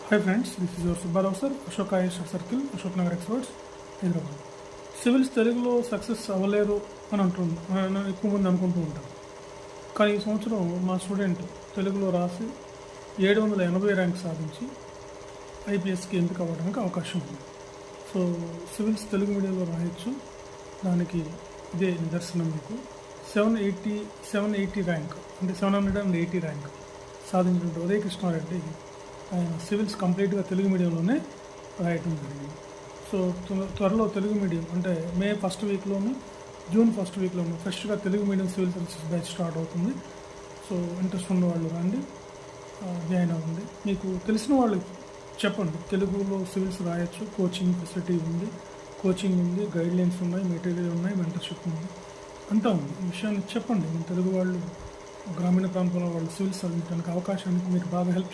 Hi friends, this is your Subbarao sir, Ashoka Aishar Circle, Ashok Nagar Experts, Hyderabad. Civils తెలుగులో success అవ్వలేరు అని ఎక్కువ మంది అనుకుంటూ ఉంటారు. కానీ ఈ సంవత్సరం మా స్టూడెంట్ తెలుగులో రాసి 780 ర్యాంక్ సాధించి ఐపీఎస్కి ఎంపిక అవ్వడానికి అవకాశం ఉంది. సో సివిల్స్ తెలుగు మీడియంలో రాయొచ్చు. దానికి ఇదే నిదర్శనం. మీకు 780 ర్యాంక్ అంటే 780 ర్యాంక్ సాధించినటువంటి ఉదయ కృష్ణారెడ్డి ఆయన సివిల్స్ కంప్లీట్గా తెలుగు మీడియంలోనే రాయటం జరిగింది. సో త్వరలో తెలుగు మీడియం అంటే మే ఫస్ట్ వీక్లోను జూన్ ఫస్ట్ వీక్లోను ఫ్రెష్గా Telugu medium civil services batch start అవుతుంది. సో ఇంట్రెస్ట్ ఉన్న వాళ్ళు రండి, జాయిన్ అవ్వండి. మీకు తెలిసిన వాళ్ళు చెప్పండి, తెలుగులో సివిల్స్ రాయొచ్చు, కోచింగ్ ఫెసిలిటీ ఉంది, కోచింగ్ ఉంది, గైడ్లైన్స్ ఉన్నాయి, మెటీరియల్ ఉన్నాయి, మెంటర్షిప్ ఉంది, అంతా ఉంది. ఈ విషయాన్ని చెప్పండి. తెలుగు వాళ్ళు గ్రామీణ ప్రాంతంలో వాళ్ళు సివిల్స్ చదివించడానికి అవకాశానికి మీకు బాగా హెల్ప్